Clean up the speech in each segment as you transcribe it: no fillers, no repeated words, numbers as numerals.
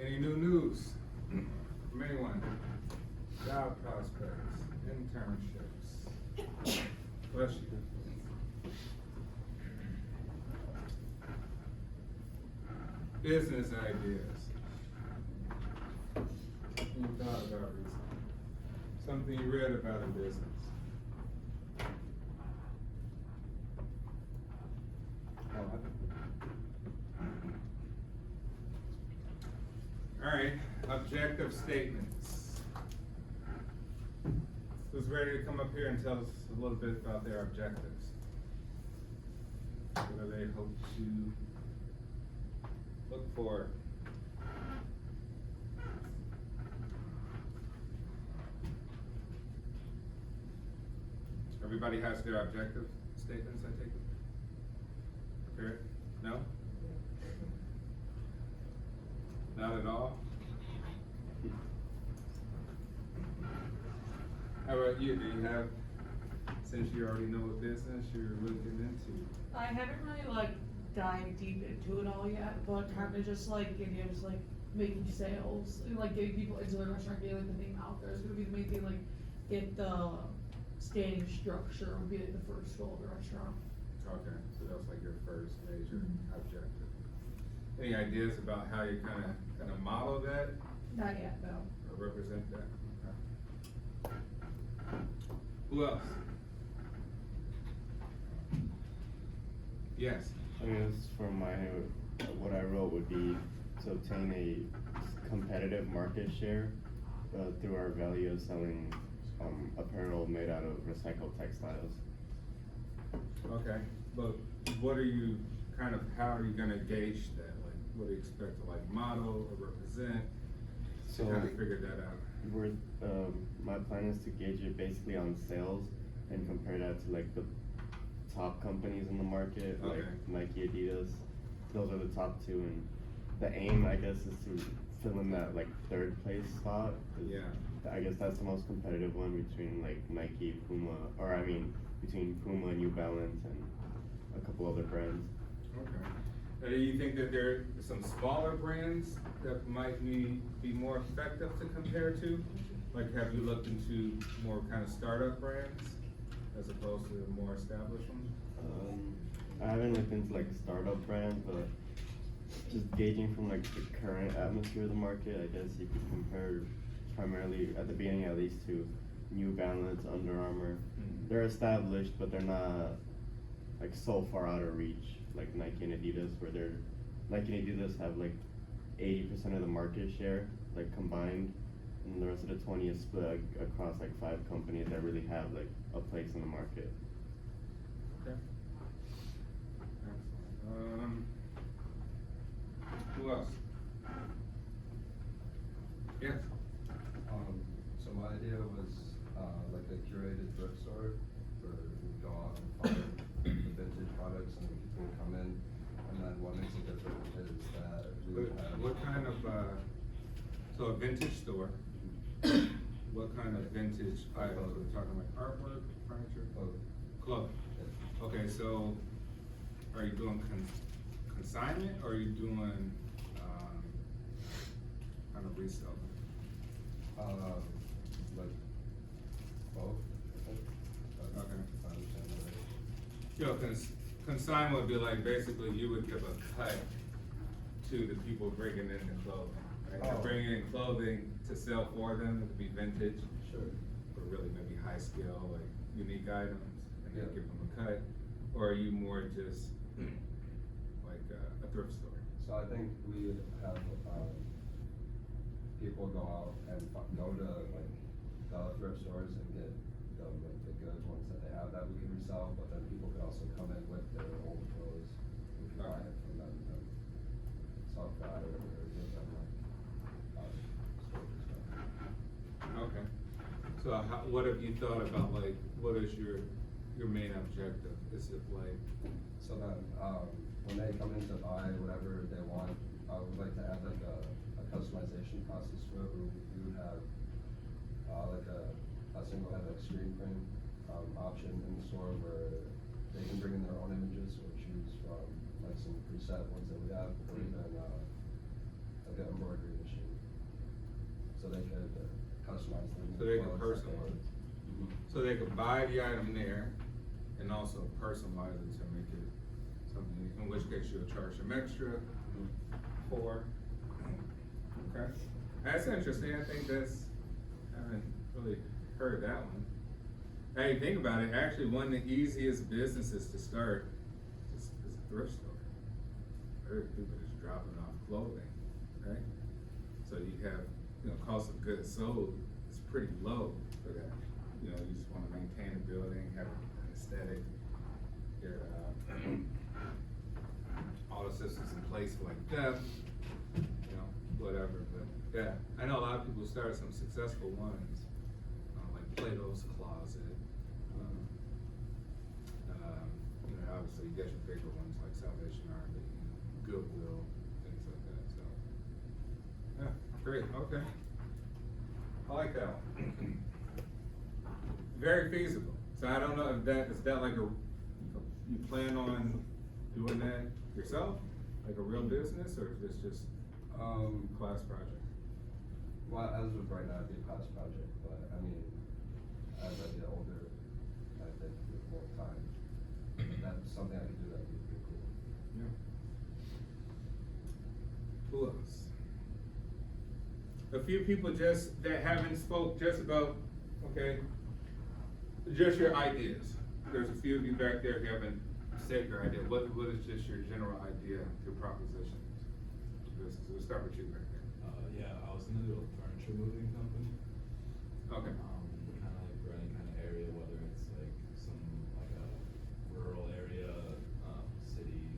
Any new news from anyone? Job prospects, internships. Bless you. Business ideas. Something you thought about recently. Something you read about in business. All right, objective statements. Who's ready to come up here and tell us a little bit about their objectives? What do they hope to look for? Everybody has their objective statements, I take it? Correct? No? Not at all? How about you? Do you have, since you already know what business you're looking into? I haven't really like dived deep into it all yet, but kind of just like, just like making sales and like getting people into the restaurant, getting like the name out there is gonna be the main thing, like get the standing structure would be like the first goal of the restaurant. Okay, so that's like your first major objective. Any ideas about how you're gonna model that Not yet, no. or represent that? Okay. Who else? Yes. I guess for what I wrote would be to obtain a competitive market share through our value of selling apparel made out of recycled textiles. Okay, but what are you how are you gonna gauge that? Like, what do you expect to like model or represent? So Kind of figure that out. my plan is to gauge it basically on sales and compare that to like the top companies in the market, like Okay. Nike, Adidas. Those are the top two, and the aim, I guess, is to fill in that like third place spot. 'Cause Yeah. I guess that's the most competitive one between like Nike, Puma, between Puma, New Balance, and a couple other brands. Okay. Now, do you think that there are some smaller brands that might be more effective to compare to? Like, have you looked into more startup brands as opposed to more established ones? I haven't looked into like startup brands, but just gauging from like the current atmosphere of the market, I guess you could compare primarily at the beginning at least to New Balance, Under Armour. Mhm. They're established, but they're not like so far out of reach like Nike and Adidas, where Nike and Adidas have like 80% of the market share, like combined, and the rest of the 20 is split across like 5 companies that really have like a place in the market. Okay. Excellent. Who else? Yes. So my idea was, like a curated thrift store where we go out and find the vintage products and people would come in. And then what makes it different is that we would have. What kind of, so a vintage store, what kind of vintage items are we talking, like artwork, furniture? Clothing. Okay, so are you doing consignment or are you doing, reselling? Like both, I think. Okay. If I understand that right. You know, consignment would be like, basically you would give a cut to the people bringing in the clothing, right? They're Oh. bringing in clothing to sell for them, it could be vintage, Sure. or really maybe high scale, like unique items, and then Yeah. give them a cut? Or are you more just like a thrift store? So I think we would have, people go out and go to like the thrift stores and get the good ones that they have that we can resell, but then people could also come in with their old clothes. We can buy it from them and sell that or give them like, storage stuff. Okay. So what have you thought about, like, what is your main objective? Is it like, So then, when they come in to buy whatever they want, I would like to add like a customization process to it, where we would have, like a single head like screen print, option in the store where they can bring in their own images or choose from like some preset ones that we have, or even, like an embroidery machine. So they could customize them. So they can clothes that personalize. Mhm. So they could buy the item there and also personalize it to make it something, in which case you'll charge them extra for. Okay, that's interesting, I think that's, I haven't really heard that one. Hey, think about it, actually, one of the easiest businesses to start is a thrift store. Very people just dropping off clothing, right? So you have, cost of goods sold is pretty low for that. You just wanna maintain a building, have an aesthetic, your, all the systems in place for like theft, whatever, but yeah, I know a lot of people started some successful ones, like Plato's Closet. Obviously you get your bigger ones like Salvation Army, Goodwill, things like that, so. Yeah, great, okay. I like that one. Very feasible, so I don't know if is that like you plan on doing that yourself? Like a real business, or is this just, class project? Well, as of right now, it'd be a class project, but I mean, as I get older, I think with more time, that's something I could do that'd be pretty cool. Yeah. Who else? A few people just, that haven't spoke just about, okay, just your ideas. There's a few of you back there who haven't said your idea. What is just your general idea, your proposition? We'll start with you back there. Yeah, I was gonna do a furniture moving company. Okay. Kinda like for any kind of area, whether it's like some, like a rural area, city,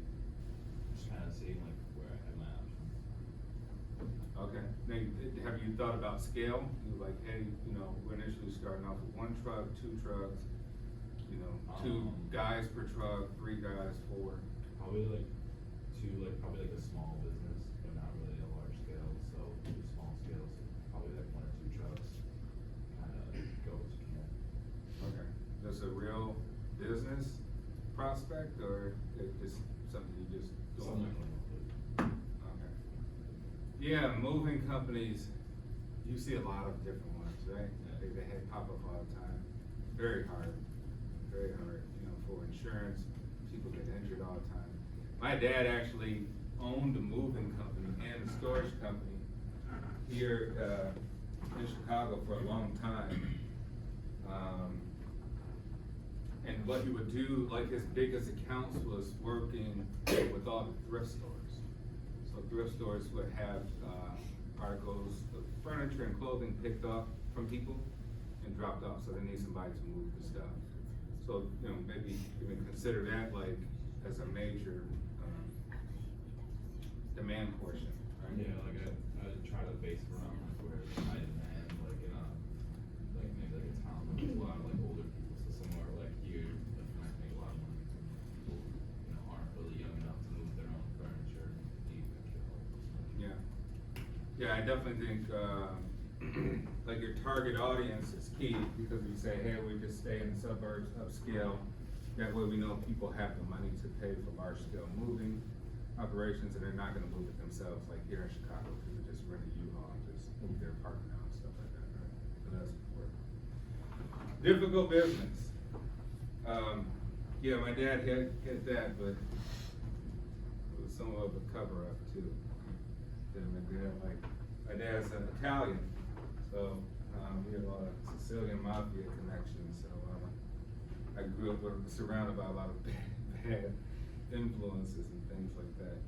just kinda seeing like where I have my options. Okay, now, have you thought about scale? You're like, hey, we're initially starting off with 1 truck, 2 trucks, 2 guys per truck, 3 guys, 4. Probably like probably like a small business, but not really a large scale, so small scale, so probably like 1 or 2 trucks, kinda go as you can. Okay, that's a real business prospect, or it's just something you just don't Something like? like that. Okay. Yeah, moving companies, you see a lot of different ones, right? They pop up all the time. Very hard, for insurance, people get injured all the time. My dad actually owned a moving company and a storage company here, in Chicago for a long time. And what he would do, like his biggest accounts was working with all the thrift stores. So thrift stores would have, articles of furniture and clothing picked up from people and dropped off, so they need somebody to move the stuff. So, maybe even consider that like as a major, demand portion, right? Yeah, like I try to base it around like where I demand, like in a, like maybe like a town where there's a lot of like older people, so somewhere like here, like you might make a lot of money. People, aren't really young enough to move their own furniture, need extra help. Yeah, yeah, I definitely think, like your target audience is key, because if you say, hey, we just stay in the suburbs upscale, that way we know people have the money to pay for large scale moving operations, and they're not gonna move it themselves, like here in Chicago, people just rent a U-Haul and just move their apartment out and stuff like that, right? So that's important. Difficult business. Yeah, my dad had that, but it was somewhat of a cover up too. My dad's an Italian, so, we had a lot of Sicilian mafia connections, so, I grew up surrounded by a lot of bad influences and things like that.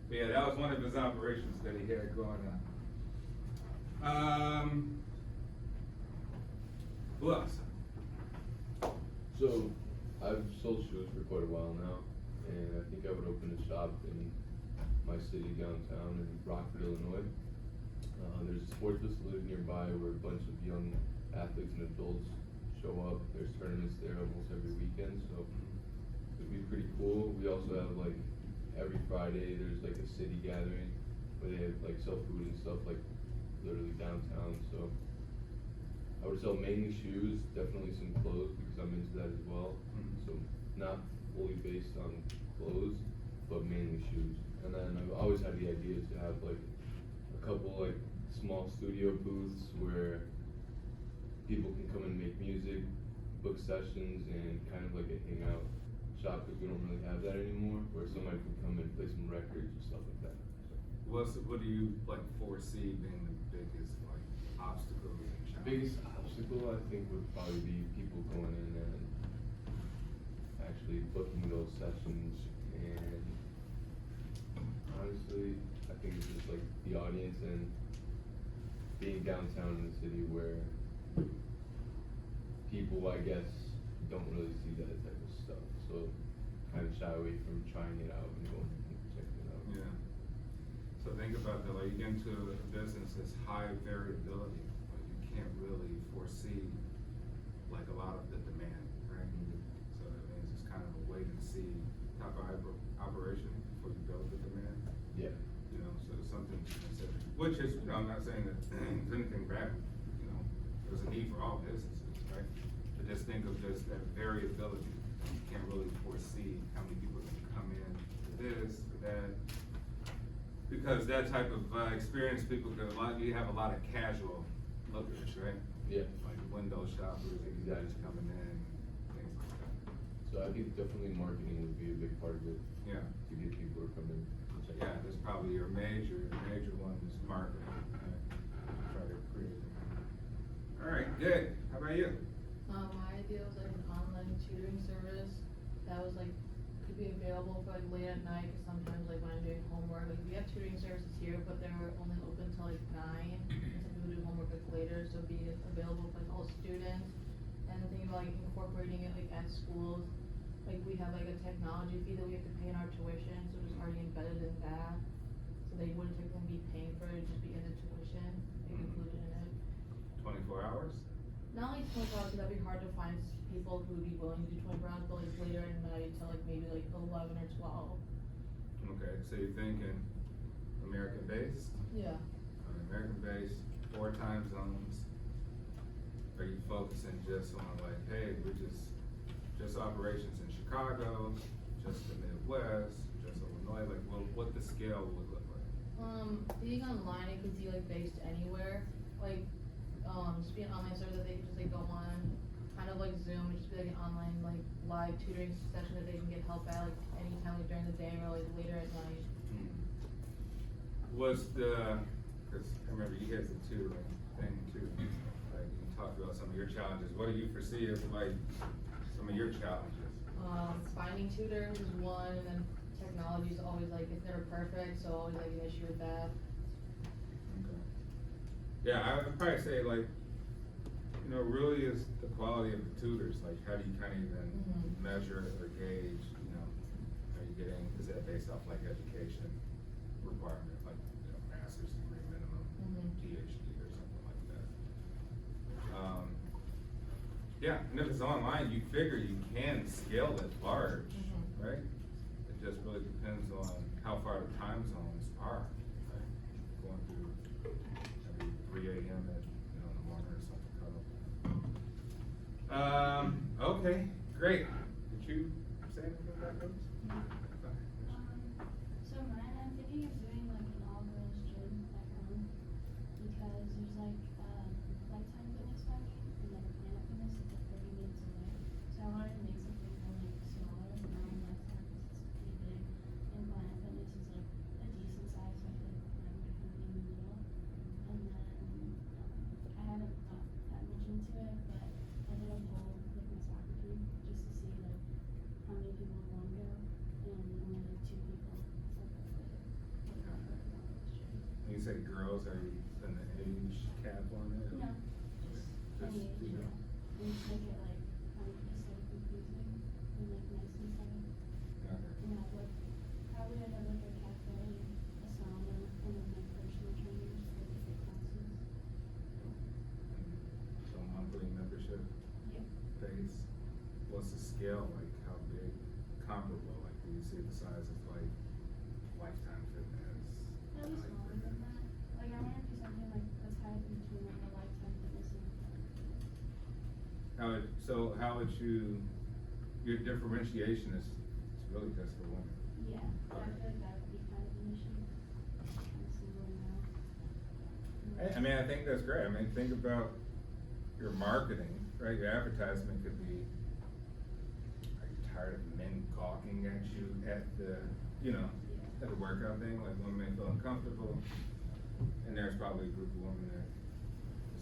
But yeah, that was one of his operations that he had growing up. Who else? So, I've sold shoes for quite a while now, and I think I would open a shop in my city downtown in Rockford, Illinois. There's a sports facility nearby where a bunch of young athletes and adults show up. There's tournaments there almost every weekend, so it'd be pretty cool. We also have like every Friday there's like a city gathering where they have like sell food and stuff like literally downtown. So I would sell mainly shoes, definitely some clothes because I'm into that as well. So not fully based on clothes, but mainly shoes. And then I've always had the idea to have like a couple like small studio booths where people can come and make music, book sessions, and kind of like a hangout shop, because we don't really have that anymore, where somebody can come and play some records and stuff like that. So, What do you like foresee being the biggest like obstacles and the challenges? biggest obstacle I think would probably be people going in and actually booking those sessions, and honestly, I think it's just like the audience and being downtown in the city where people, I guess, don't really see that type of stuff, so kind of shy away from trying it out and going and checking it out. Yeah. So think about that, like you get into a business that's high variability, like you can't really foresee like a lot of the demand, right? So that means it's kind of a wait and see type of operation before you build the demand. Yeah. You know, so it's something to consider, which is, you know, I'm not saying that there's anything bad, you know, there's a need for all businesses, right? But just think of just that variability, you can't really foresee how many people are gonna come in to this, or that. Because that type of, experience, people could, you have a lot of casual lookers, right? Yeah. Like window shoppers, exactly, coming in, things like that. So I think definitely marketing would be a big part of it. Yeah. To get people to come in and check it Yeah, out. that's probably your major one is marketing, right? Try to create it. All right, good. How about you? My idea was like an online tutoring service that was like, could be available for like late at night, 'cause sometimes like when I'm doing homework, like we have tutoring services here, but they're only open till like 9, and some people do homework like later, so be available for like all students. And the thing about like incorporating it like at schools, like we have like a technology fee that we have to pay in our tuition, so it's already embedded in that. So they wouldn't technically be paying for it, it'd just be in the tuition, like included in it. 24 hours? Not like 24 hours, 'cause that'd be hard to find people who would be willing to do 24 hours, but like later at night till like maybe like 11 or 12. Okay, so you're thinking American-based? Yeah. American-based, 4 time zones. Are you focusing just on like, hey, we're just operations in Chicago, just the Midwest, just Illinois, like what the scale would look like? Being online, it could be like based anywhere, like, just be an online service that they could just like go on, kind of like Zoom, just be like an online like live tutoring session that they can get help at like anytime like during the day or like later at night. Was cause I remember you guys did tutoring thing too, like you talked about some of your challenges, what do you foresee as like some of your challenges? Finding tutors is one, and then technology is always like, it's never perfect, so always like an issue with that. Okay. Yeah, I would probably say like, you know, really is the quality of the tutors, like how do you kind of even Mhm. measure it or gauge, you know, are you getting, is that based off like education requirement, like, you know, master's degree minimum, Mhm. PhD or something like that? Yeah, and if it's online, you figure you can scale it large, Mhm. right? It just really depends on how far the time zones are, right? Going through every 3 AM at, you know, in the morning or something. Okay, great. Did you say anything about those? So mine, I'm thinking of doing like an all-girls gym at home, because there's like, Lifetime Fitness by me, and then Planet Fitness, it's like 30 minutes away. So I wanted to make something kind of like smaller, around Lifetime, because it's pretty big, and Planet Fitness is like a decent size, so I feel like mine would kind of be in the middle. And then, I haven't thought that much into it, but I did a poll with my soccer team, just to see like, how many people would want to go, and only like 2 people said that they would go for an all-girls gym. When you say girls, are you in the age cap on it? No, just any age, you know. yeah. And just make it like, aesthetically pleasing and like nice inside. Okay. And have like, probably I'd have like a cafe, a sauna, and then like personal trainers for different classes. So monthly membership Yep. base, what's the scale, like how big, comparable, like do you see the size of like Lifetime Fitness? Probably smaller than that. Like, I wanna do something like a tie between like a Lifetime Fitness and a Planet Fitness. How would you, your differentiation is really just for women, Yeah, so I feel like that would be kind of an issue, kind of singling out. I mean, I think that's great. I mean, think about your marketing, right? Your advertisement could be, are you tired of men gawking at you at the, you know, at the workout thing? Like women may feel uncomfortable. And there's probably a group of women that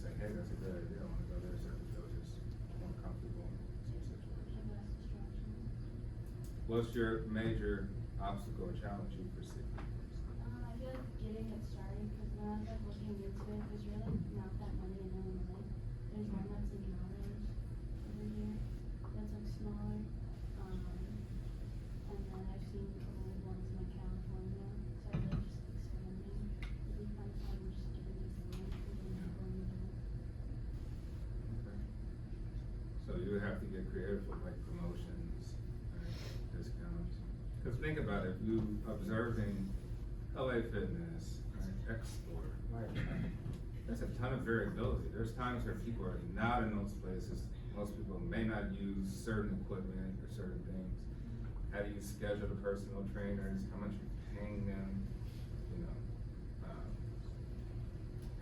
say, hey, that's a good idea. I want to go there so I can feel just more comfortable in some situations. Have less distractions. What's your major obstacle or challenge you foresee? I feel like getting it started, because when I was like looking into it, there's really not that many in Illinois. There's one that's in Maryland over here, that's like smaller, and then I've seen a couple of ones in like California, so I feel like just expanding would be kind of fun, just getting these links and then going to do. Okay. So you would have to get creative with like promotions, right, discounts. Cause think about it, you observing LA Fitness, right, X Sport, like, there's a ton of variability. There's times where people are not in those places. Most people may not use certain equipment or certain things. How do you schedule the personal trainers? How much are you paying them? You know,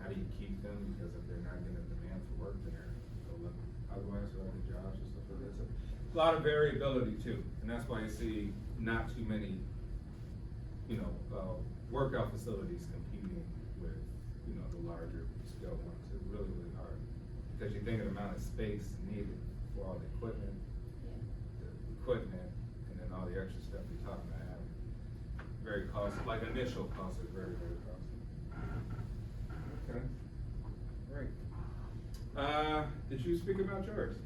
how do you keep them? Because if they're not getting a demand for work there, they'll look otherwise for other jobs and stuff like that. So, a lot of variability too, and that's why you see not too many, you know, workout facilities competing with, you know, the larger scale ones. It's really, really hard. Because you think of the amount of space needed for all the equipment, and then all the extra stuff you're talking about having. Very costly, like initial costs are very, very costly. Okay, great. Did you speak about yours?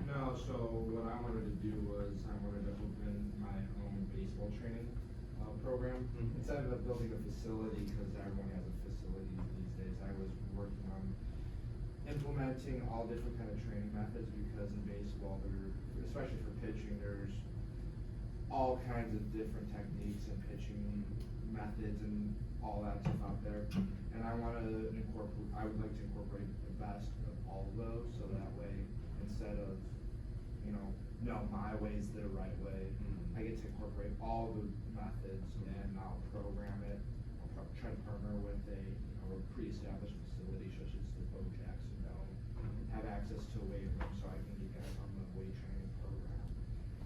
No, so what I wanted to do was I wanted to open my own baseball training program. Mhm. Instead of building a facility, because everyone has a facility these days, I was working on implementing all different kind of training methods, because in baseball, especially for pitching, there's all kinds of different techniques and pitching methods and all that stuff out there. And I would like to incorporate the best of all of those, so that way, instead of, you know, no, my way is the right way, I get to incorporate all the methods and I'll program it. I'll try to partner with a pre-established facility such as the Bo Jackson Dome, have access to a weight room so I can get guys on the weight training program.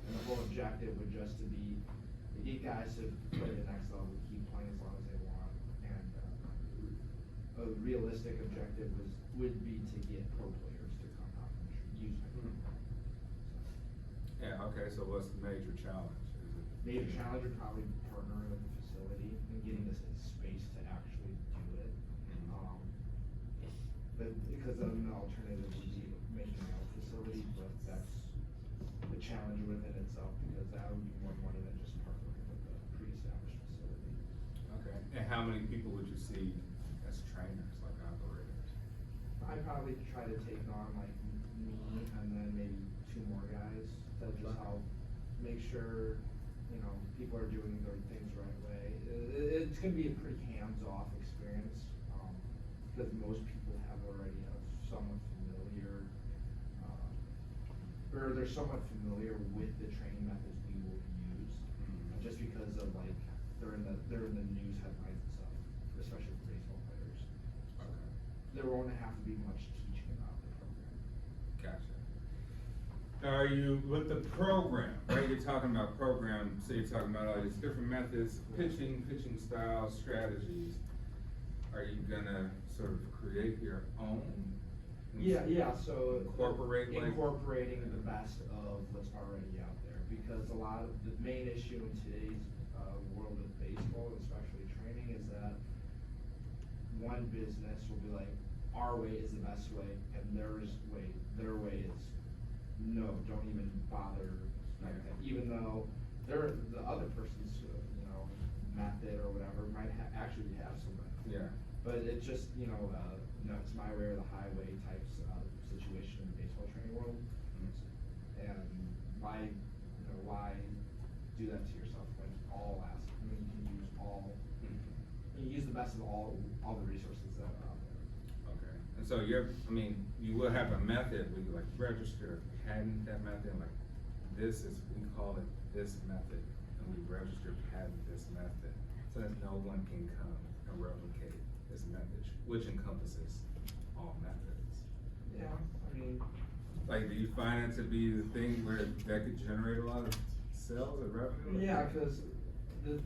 And the whole objective would just to be to get guys to play the next level, keep playing as long as they want. And a realistic objective would be to get pro players to come out and use my program. Yeah, okay, so what's the major challenge? Is it? Major challenge would probably be partnering with the facility and getting this in space to actually do it. But because then the alternative would be making my own facility, but that's the challenge within itself, because that would be more money than just partnering with a pre-established facility. Okay, and how many people would you see as trainers, like operators? I'd probably try to take on like me and then maybe 2 more guys that just help make sure, you know, people are doing their things the right way. It's gonna be a pretty hands-off experience, because most people have already somewhat familiar, or they're somewhat familiar with the training methods we will use, just because of like, they're in the news headlines and stuff, especially for baseball players. Okay. There won't have to be much teaching about the program. Gotcha. Now, are you, with the program, right, you're talking about program, so you're talking about all these different methods, pitching styles, strategies. Are you gonna sort of create your own? Yeah, so. Incorporate, like. Incorporating the best of what's already out there, because a lot of, the main issue in today's, world of baseball, especially training, is that one business will be like, our way is the best way, and their way is, no, don't even bother, like that, even though the other person's, you know, method or whatever might actually have some benefit. Yeah. But it's just, you know, no, it's my way or the highway types situation in the baseball training world. And why do that to yourself when you can use you use the best of all the resources that are out there. Okay, and so you will have a method where you like register, patent that method, like, we call it this method and we register patent this method, so that no one can come and replicate this method, which encompasses all methods. Yeah, I mean, Like, do you find it to be the thing where that could generate a lot of sales or revenue? yeah, cause there's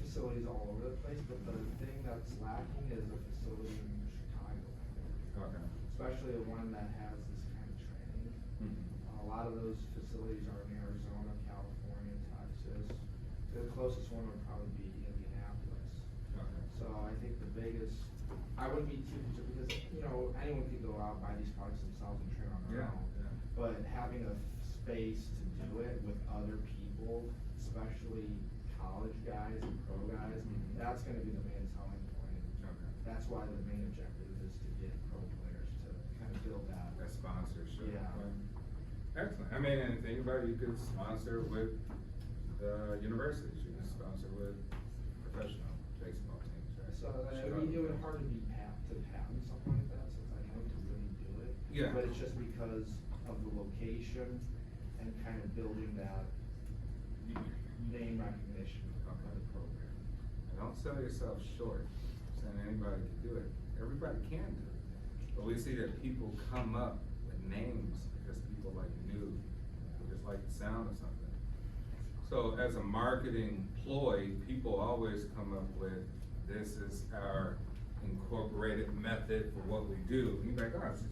facilities all over the place, but the thing that's lacking is a facility in Chicago. Okay. Especially one that has this kind of training. Mhm. A lot of those facilities are in Arizona, California, Texas. The closest one would probably be Indianapolis. Okay. So I think the biggest, I wouldn't be too concerned because, anyone can go out, buy these products themselves and train on their Yeah, own. yeah. But having a space to do it with other people, especially college guys and pro guys, Mhm. that's gonna be the main selling point. Okay. That's why the main objective is to get pro players to kind of build that. That sponsorship. Yeah. Right. Excellent. I mean, and think about it, you could sponsor with the universities, you can sponsor with professional baseball teams, right? So Sure. it would hard to be to patent something like that, since I know to really do it. Yeah. But it's just because of the location and kind of building that name recognition of the program. Don't sell yourself short, saying anybody can do it. Everybody can do it. But we see that people come up with names because people like new, or just like the sound of something. So as a marketing ploy, people always come up with, this is our incorporated method for what we do. And you're like, oh, just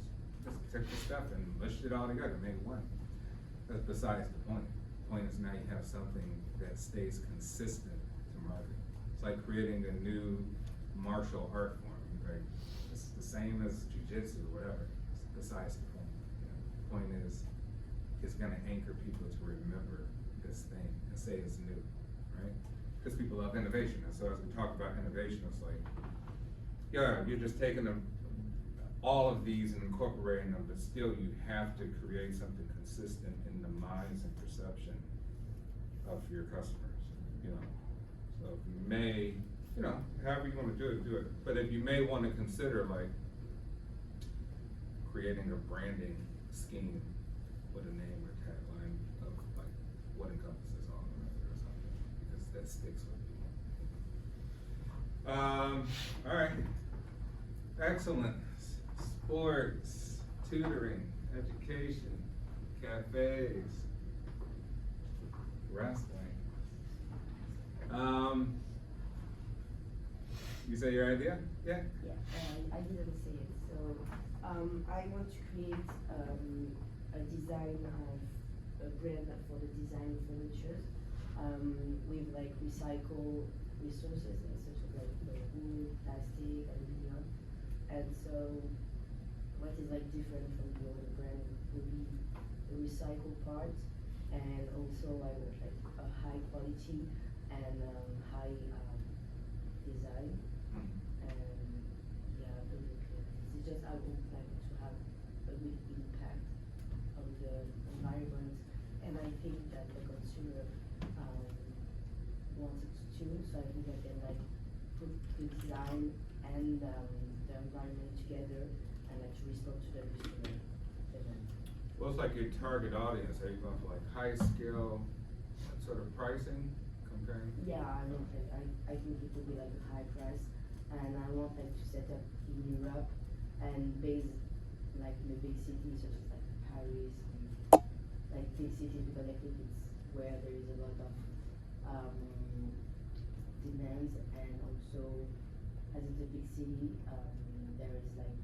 take the stuff and mush it all together, make one. That's besides the point. The point is now you have something that stays consistent to market. It's like creating a new martial art form, right? It's the same as jujitsu or whatever, it's besides the point. The point is, it's gonna anchor people to remember this thing and say it's new, right? Because people love innovation, and so as we talk about innovation, it's like, yeah, you're just taking all of these and incorporating them, but still you have to create something consistent in the minds and perception of your customers, So if you may, however you wanna do it. But if you may wanna consider like creating a branding scheme with a name or tagline of like what encompasses all of it or something, because that sticks with you. All right, excellent. Sports, tutoring, education, cafes, wrestling. You say your idea? Yeah? Yeah, I didn't say it. So I want to create a design of a brand for the design of furniture with like recycle resources, such as like wood, plastic, aluminum. And so what is like different from the other brand would be the recycled part, and also I want like a high quality and high design. And yeah, basically, it's just I would like to have a good impact on the environment, and I think that the consumer wants it too. So I think I can like put the design and the environment together and like to respond to the customer demand. Well, it's like your target audience, are you going for like high scale sort of pricing comparing? Yeah, I want like I think it would be like a high price, and I want like to set up in Europe and based like in the big cities such as like Paris, like big cities, because I think it's where there is a lot of demands, and also as it's a big city, there is like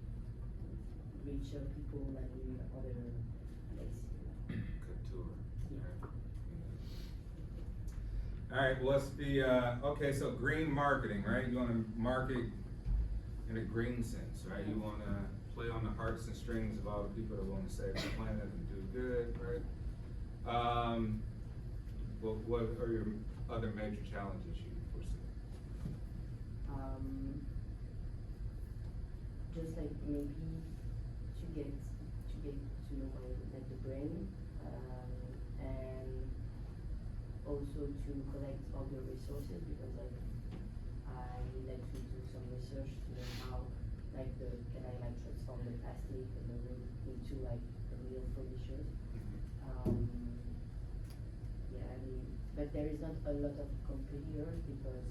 richer people than in other places. Couture. Yeah. All right, what's the, okay, so green marketing, right? You wanna market in a green sense, right? You wanna play on the hearts and strings of all the people that wanna save the planet and do good, right? What are your other major challenges you foresee? Just like maybe to get to know like the brain, and also to collect all the resources, because like I would like to do some research to know how like can I like transform the plastic and the wood into like a real furniture. Yeah, I mean but there is not a lot of competitors because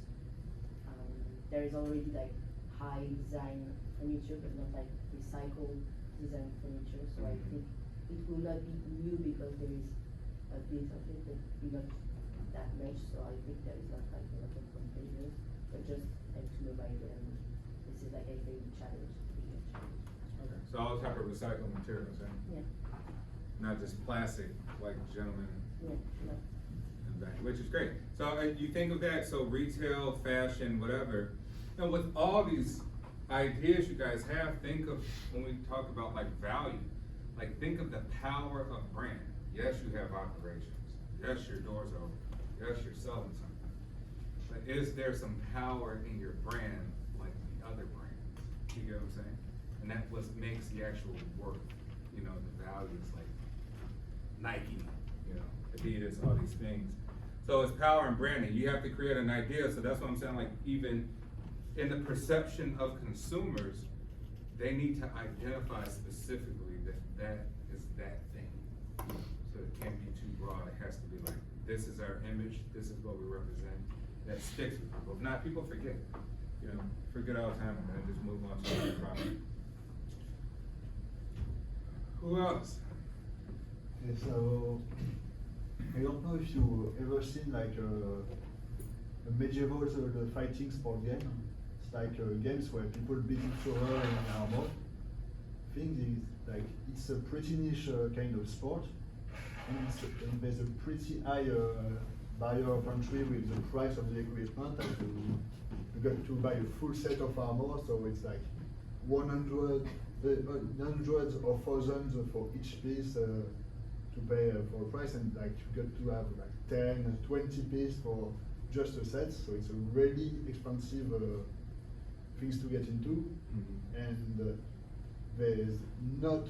there is already like high design furniture, but not like recycled design furniture. So I think it will not be new because there is a bit of it, but not that much. So I think there is not like a lot of competitors, but just like to know by then, this is like a very challenge, bigger challenge. Okay, so all type of recycled materials, right? Yeah, Not just plastic, like gentlemen yeah, no. in the back, which is great. So you think of that, so retail, fashion, whatever. And with all these ideas you guys have, think of, when we talk about like value, like think of the power of brand. Yes, you have operations. Yes, your doors are open. Yes, you're selling something. But is there some power in your brand like the other brands? You get what I'm saying? And that what makes the actual work, you know, the values like Nike, you know, Adidas, all these things. So it's power and branding. You have to create an idea. So that's what I'm saying, like even in the perception of consumers, they need to identify specifically that that is that thing. So it can't be too broad. It has to be like, this is our image, this is what we represent. That sticks with people. If not, people forget. You know, forget all the time and then just move on to another product. Who else? Okay, so I don't know if you ever seen like a medieval fighting sport game. It's like games where people beat each other in armor. Thing is like it's a pretty niche kind of sport, and there's a pretty high barrier of entry with the price of the equipment. And you got to buy a full set of armor, so it's like 100, hundreds or thousands for each piece to pay for a price, and like you got to have like 10, 20 pieces for just a set. So it's a really expensive things to get into, and there's not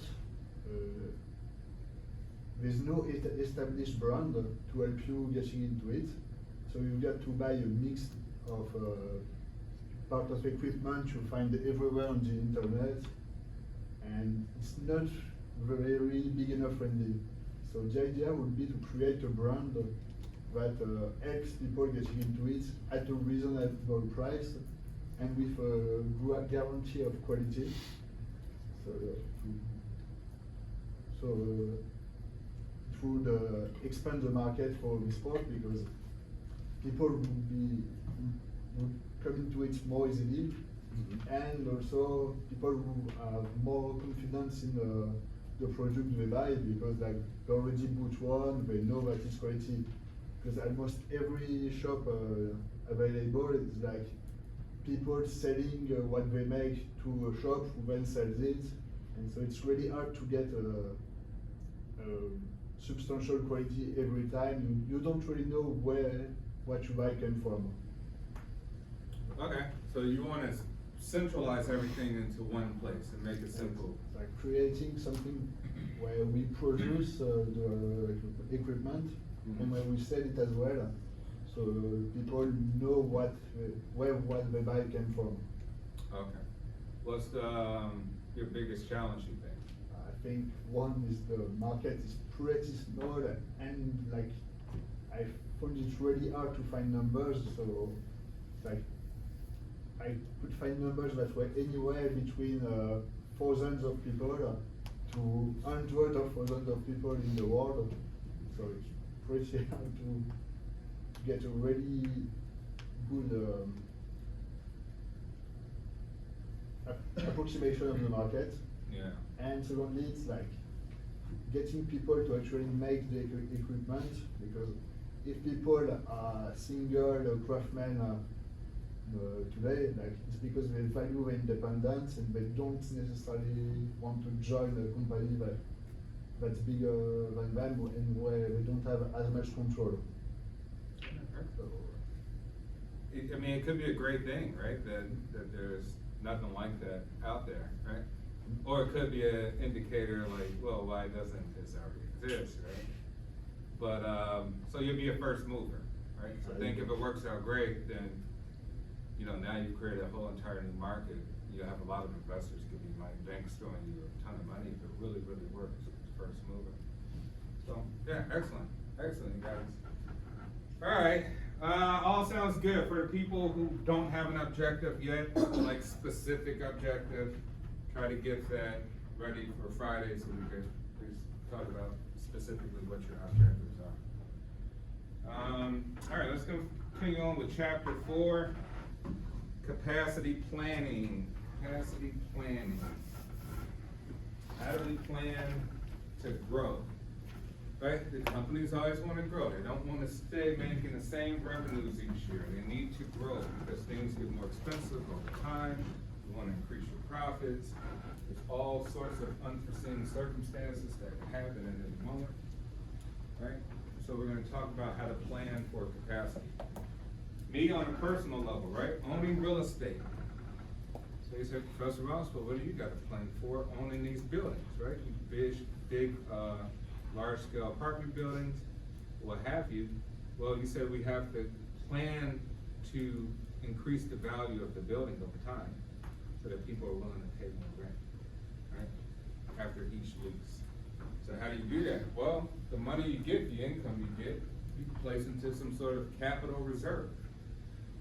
there's no established brand to help you getting into it. So you got to buy a mix of part of equipment you find everywhere on the internet, and it's not very beginner friendly. So the idea would be to create a brand that helps people getting into it at a reasonable price and with a guarantee of quality. So it would expand the market for the sport because people would come into it more easily, and also people who have more confidence in the product they buy because like they already bought one, they know that it's quality. Because almost every shop available is like people selling what they make to a shop who then sells it, and so it's really hard to get substantial quality every time. You don't really know where what you buy came from. Okay, so you want to centralize everything into one place and make it simple. Like creating something where we produce the equipment and where we sell it as well, so people know where what they buy came from. Okay. What's your biggest challenge, you think? I think one is the market is pretty small, and like I found it really hard to find numbers. So like I could find numbers that were anywhere between thousands of people to hundreds of thousands of people in the world. So it's pretty hard to get a really good approximation of the market. Yeah. And secondly, it's like getting people to actually make the equipment, because if people are single craftsmen today, like it's because they value their independence and they don't necessarily want to join a company that's bigger than them and where they don't have as much control. So, I mean, it could be a great thing, right? That there's nothing like that out there, right? Or it could be an indicator like, well, why doesn't this already exist, right? But, so you'll be a first mover, right? So I think if it works out great, then, you know, now you create a whole entire new market. You'll have a lot of investors could be like banks throwing you a ton of money if it really, really works as first mover. So, yeah, excellent, excellent, guys. Alright, all sounds good. For the people who don't have an objective yet, like specific objective, try to get that ready for Friday so we can please talk about specifically what your objectives are. Alright, let's continue on with chapter 4, capacity planning. Capacity planning. How do we plan to grow? Right, the companies always wanna grow, they don't wanna stay making the same revenues each year, they need to grow, because things get more expensive over time, you wanna increase your profits, there's all sorts of unforeseen circumstances that can happen at any moment, right? So we're gonna talk about how to plan for capacity. Me on a personal level, right, owning real estate. So you say, Professor Ross, well, what do you got to plan for owning these buildings, right? Big, large-scale apartment buildings, what have you. Well, you said we have to plan to increase the value of the building over time so that people are willing to pay more rent, right? After each lease. So how do you do that? Well, the money you get, the income you get, you can place into some sort of capital reserve.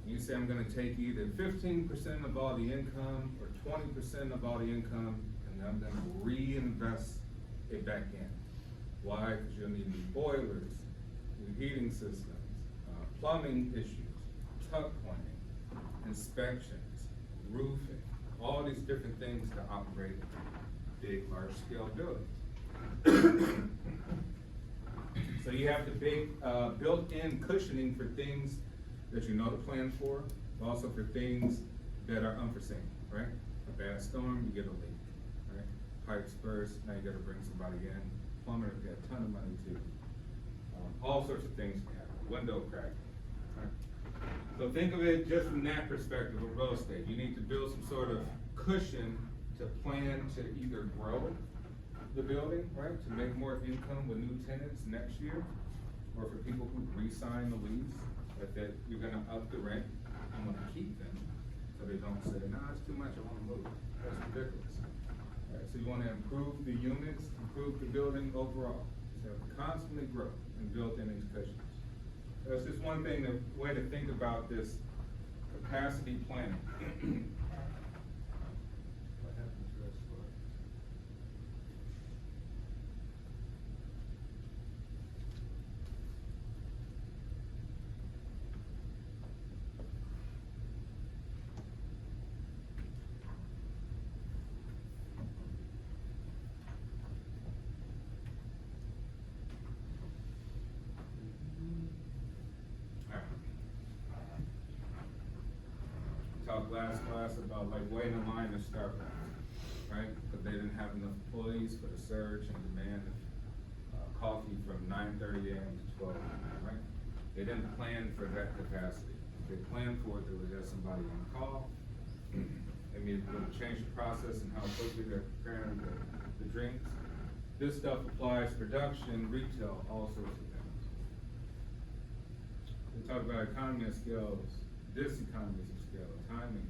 You say, I'm gonna take either 15% of all the income or 20% of all the income, and I'm gonna reinvest it back in. Why? Because you'll need new boilers, new heating systems, plumbing issues, tuck pointing, inspections, roofing, all these different things to operate big, large-scale buildings. So you have to built-in cushioning for things that you know to plan for, but also for things that are unforeseen, right? A bad storm, you get a leak, right? Pipes burst, now you gotta bring somebody in. Plumber, you got a ton of money too. All sorts of things can happen, window crack. Right? So think of it just from that perspective of real estate. You need to build some sort of cushion to plan to either grow the building, right? To make more income with new tenants next year, or for people who re-sign the lease, that you're gonna up the rent and wanna keep them, so they don't say, nah, it's too much, I wanna move. That's ridiculous. Right, so you wanna improve the units, improve the building overall. So constantly grow and build in these cushions. That's just one thing, the way to think about this capacity planning. What happened to that slide? Talked last class about like waiting in line to Starbucks, right? Because they didn't have enough employees for the surge and demand of coffee from 9:30 a.m. to 12 a.m., right? They didn't plan for that capacity. If they planned for it, they would have somebody on call. They may be able to change the process and how quickly they're preparing the drinks. This stuff applies production, retail, all sorts of things. We talk about economy of scales, diseconomies of scale, timing.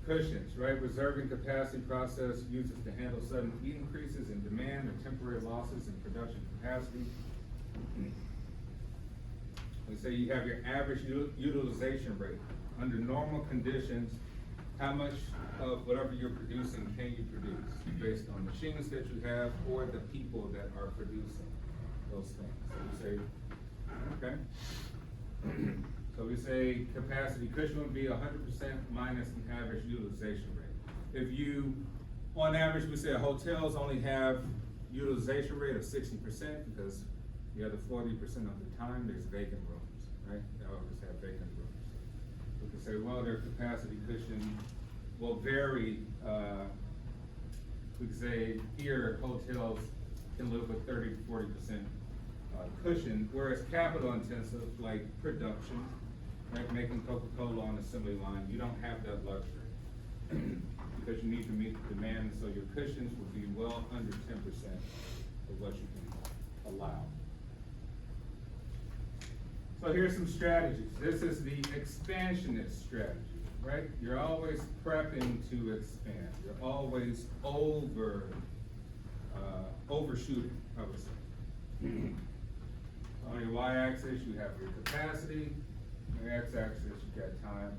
Cushions, right? Reserving capacity process uses to handle sudden increases in demand or temporary losses in production capacity. We say you have your average utilization rate. Under normal conditions, how much of whatever you're producing can you produce based on machines that you have or the people that are producing those things. So we say, okay. So we say capacity cushion would be 100% minus the average utilization rate. If you, on average, we say hotels only have utilization rate of 60% because the other 40% of the time there's vacant rooms, right? They always have vacant rooms. We can say, well, their capacity cushion will vary. We can say here hotels can live with 30 to 40% cushion, whereas capital intensive like production, right, making Coca-Cola on assembly line, you don't have that luxury because you need to meet the demand, so your cushions will be well under 10% of what you can allow. So here's some strategies. This is the expansionist strategy, right? You're always prepping to expand. You're always overshooting, I would say. On your y-axis, you have your capacity, on your x-axis, you got time,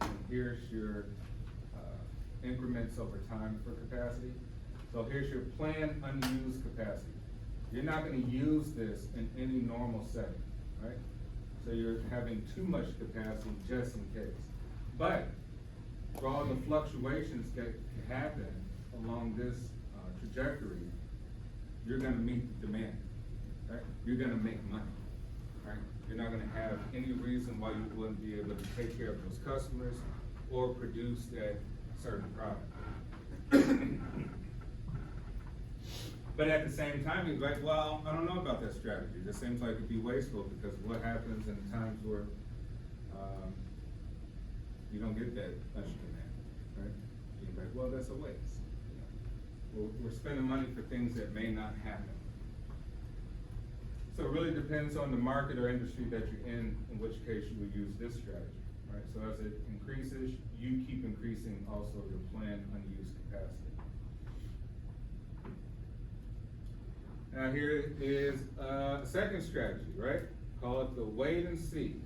and here's your increments over time for capacity. So here's your planned unused capacity. You're not gonna use this in any normal setting, right? So you're having too much capacity just in case. But for all the fluctuations that can happen along this trajectory, you're gonna meet the demand, right? You're gonna make money, right? You're not gonna have any reason why you wouldn't be able to take care of those customers or produce that certain product. But at the same time, you're like, well, I don't know about that strategy. This seems like it'd be wasteful, because what happens in times where you don't get that much demand, right? You're like, well, that's a waste. We're spending money for things that may not happen. So it really depends on the market or industry that you're in which case you would use this strategy, right? So as it increases, you keep increasing also your planned unused capacity. Now here is a second strategy, right? Call it the wait and see.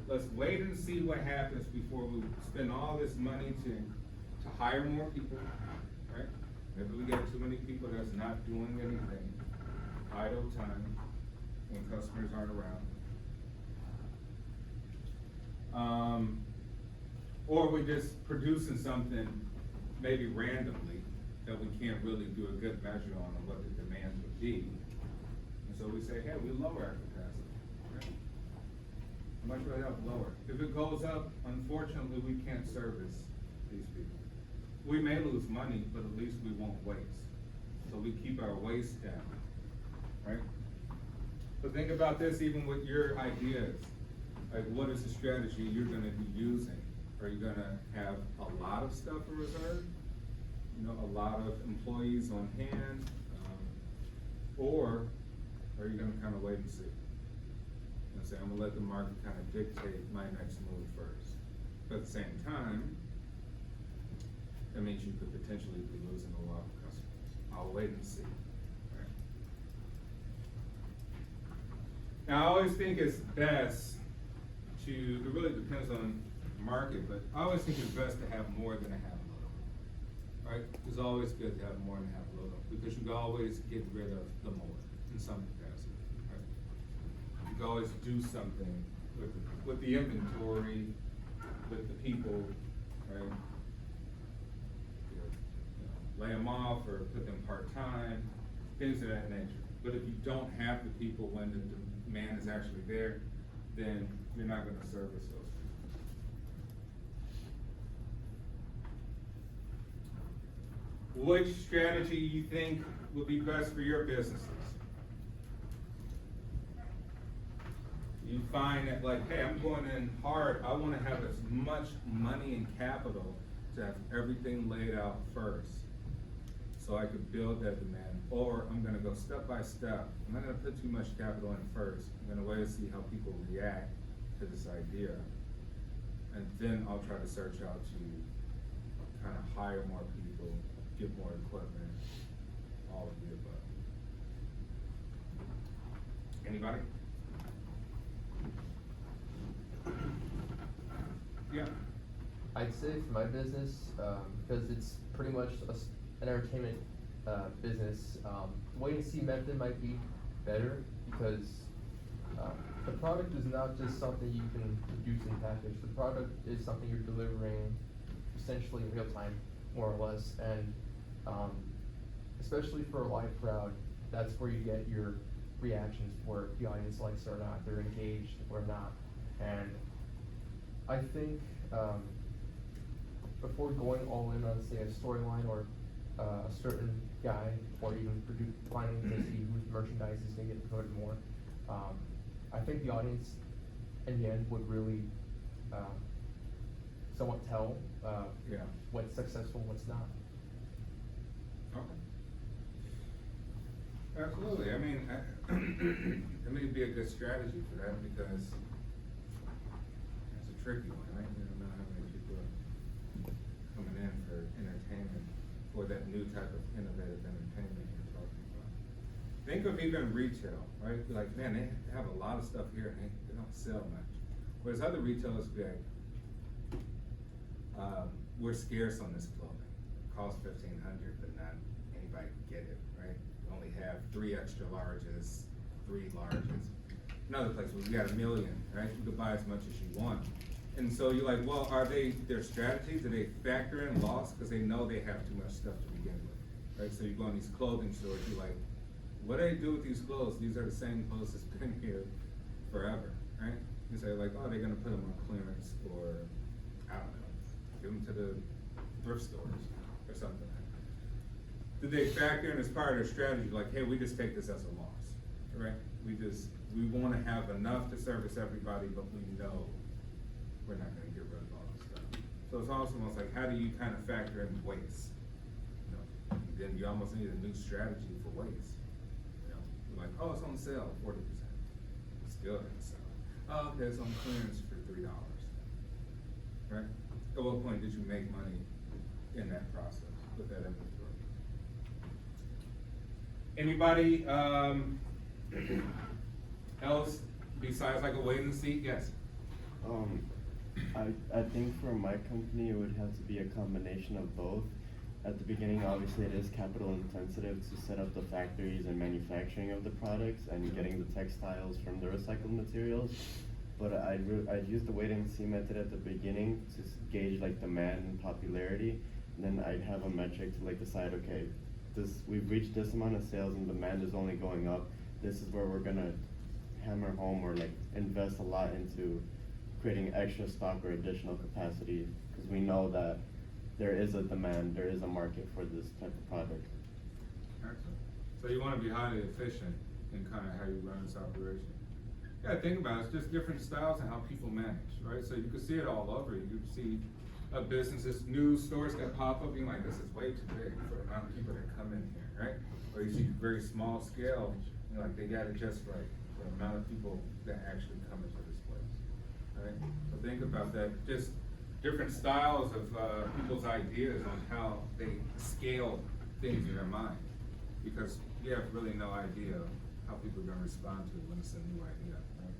Let's wait and see what happens before we spend all this money to hire more people, right? Maybe we get too many people that's not doing anything, idle time, when customers aren't around. Or we're just producing something maybe randomly that we can't really do a good measure on what the demand would be. And so we say, hey, we lower our capacity, right? How much would it help lower? If it goes up, unfortunately, we can't service these people. We may lose money, but at least we won't waste. So we keep our waste down, right? But think about this even with your ideas. Like, what is the strategy you're gonna be using? Are you gonna have a lot of stuff in reserve? You know, a lot of employees on hand? Or are you gonna kind of wait and see? And say, I'm gonna let the market kind of dictate my next move first. But at the same time, that means you could potentially be losing a lot of customers. I'll wait and see. Right? Now, I always think it's best to, it really depends on the market, but I always think it's best to have more than to have little. Right? It's always good to have more than have little, because you can always get rid of the more in some capacity. Right? You can always do something with the inventory, with the people, right? Lay them off or put them part-time, things of that nature. But if you don't have the people when the demand is actually there, then you're not gonna service those people. Which strategy you think would be best for your businesses? You find that like, hey, I'm going in hard, I wanna have as much money and capital to have everything laid out first, so I could build that demand. Or I'm gonna go step by step. I'm not gonna put too much capital in first. I'm gonna wait and see how people react to this idea. And then I'll try to search out to kind of hire more people, get more equipment, all of the above. Anybody? Yeah. I'd say for my business, because it's pretty much an entertainment business, wait and see method might be better, because the product is not just something you can produce and package. The product is something you're delivering essentially in real time, more or less, and especially for a live crowd, that's where you get your reactions, where the audience likes it or not, they're engaged or not. And I think before going all in on, say, a storyline or a certain guy, or even planning to see whose merchandise is gonna get promoted more, I think the audience in the end would really somewhat tell Yeah. what's successful, what's not. Okay. Absolutely. I mean, it may be a good strategy for that, because it's a tricky one, right? You don't know how many people are coming in for entertainment, for that new type of innovative entertainment you're talking about. think of even retail, right? Be like, man, they have a lot of stuff here and they don't sell much. Whereas other retailers be like, we're scarce on this clothing. Costs $1,500, but not anybody can get it, right? We only have 3 extra larges, 3 larges. Another place where we got 1 million, right? You could buy as much as you want. And so you're like, well, are they, their strategies, do they factor in loss? Cause they know they have too much stuff to begin with, right? So you go in these clothing stores, you're like, what do they do with these clothes? These are the same clothes that's been here forever, right? You say like, oh, they're gonna put them on clearance or, I don't know, give them to the thrift stores or something. Did they factor in as part of their strategy, like, hey, we just take this as a loss, right? We wanna have enough to service everybody, but we know we're not gonna get rid of all this stuff. So it's almost like, how do you kind of factor in waste? You know, then you almost need a new strategy for waste. You know, you're like, oh, it's on sale, 40%. Still didn't sell. Oh, okay, it's on clearance for $3, right? At what point did you make money in that process with that inventory? Anybody, else besides like a wait and see? Yes. I think for my company, it would have to be a combination of both. At the beginning, obviously, it is capital intensive to set up the factories and manufacturing of the products and getting the textiles from the recycled materials. But I'd use the wait and see method at the beginning to gauge like demand and popularity. And then I'd have a metric to like decide, okay, we've reached this amount of sales and demand is only going up. This is where we're gonna hammer home or like invest a lot into creating extra stock or additional capacity, because we know that there is a demand, there is a market for this type of product. Excellent. So you wanna be highly efficient in kind of how you run this operation. Yeah, think about it, it's just different styles and how people manage, right? So you can see it all over. You can see businesses, new stores that pop up, you're like, this is way too big for the amount of people that come in here, right? Or you see very small scale, you're like, they got it just right for the amount of people that actually come into this place, right? So think about that, just different styles of people's ideas on how they scale things in their mind. Because you have really no idea how people are gonna respond to it when it's a new idea, right?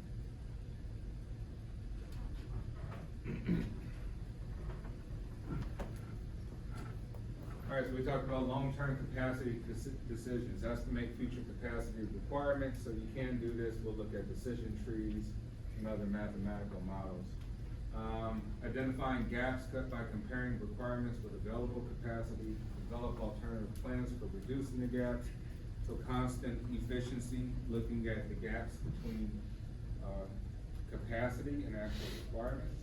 All right, so we talked about long-term capacity decisions, estimate future capacity requirements. So you can do this, we'll look at decision trees and other mathematical models. Identifying gaps cut by comparing requirements with available capacity, develop alternative plans for reducing the gaps. So constant efficiency, looking at the gaps between capacity and actual requirements.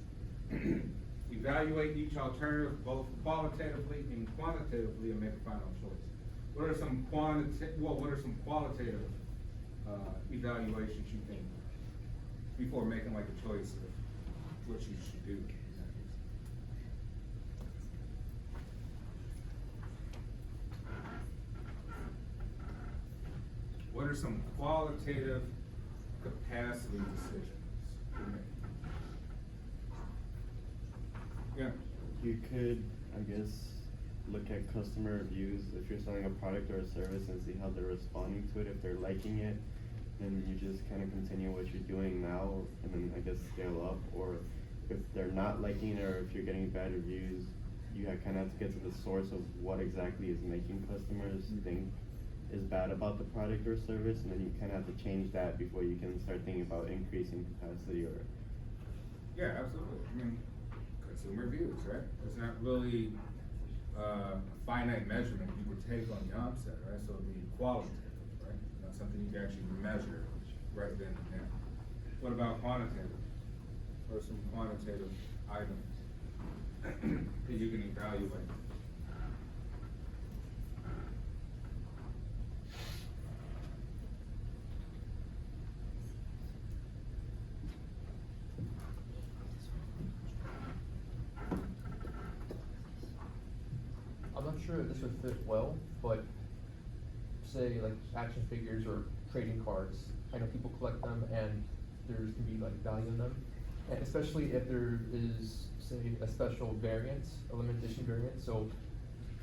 Evaluate each alternative both qualitatively and quantitatively and make a final choice. What are some qualitative evaluations you think before making like a choice of what you should do? What are some qualitative capacity decisions you make? Yeah. You could, I guess, look at customer reviews if you're selling a product or a service and see how they're responding to it. If they're liking it, then you just kind of continue what you're doing now and then I guess scale up. Or if they're not liking it or if you're getting bad reviews, you kind of have to get to the source of what exactly is making customers think is bad about the product or service, and then you kind of have to change that before you can start thinking about increasing capacity or. Yeah, absolutely. I mean, consumer reviews, right? It's not really a finite measurement you could take on the onset, right? So it'd be qualitative, right? Not something you can actually measure right then and there. What about quantitative? What are some quantitative items that you can evaluate? I'm not sure if this would fit well, but say like action figures or trading cards. I know people collect them and there can be like value in them. And especially if there is, say, a special variant, a limited edition variant, so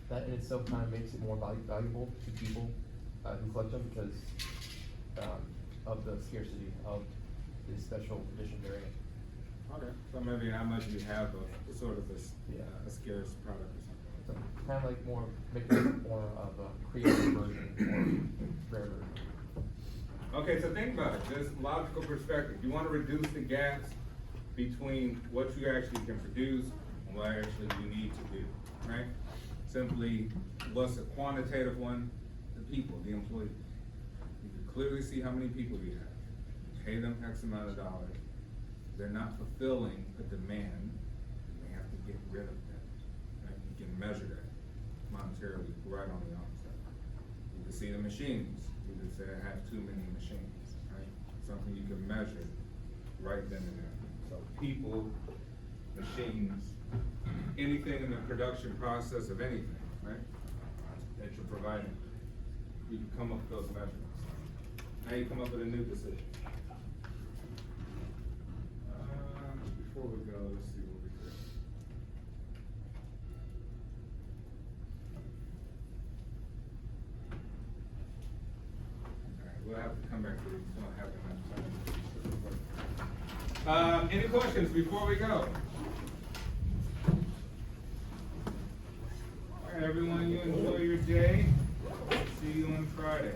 that in itself kind of makes it more valuable to people. who collect them because, of the scarcity of this special edition variant. Okay, so maybe how much you have a sort of Yeah. a scarce product or So something. kind of like more, making it more of a creative version, or rare version. Okay, so think about it, this logical perspective, you wanna reduce the gaps between what you actually can produce and what actually you need to do, right? Simply, what's the quantitative one? The people, the employees. You can clearly see how many people you have. Pay them X amount of dollars. They're not fulfilling a demand, you may have to get rid of them. Right? You can measure that monetarily right on the onset. You can see the machines, you can say I have too many machines, right? Something you can measure right then and there. So people, machines, anything in the production process of anything, right? That you're providing, you can come up with those measurements. Now you come up with a new decision. Before we go, let's see what we could. Alright, we'll have to come back to these, don't have enough time. Any questions before we go? Alright, everyone, you enjoy your day. See you on Friday.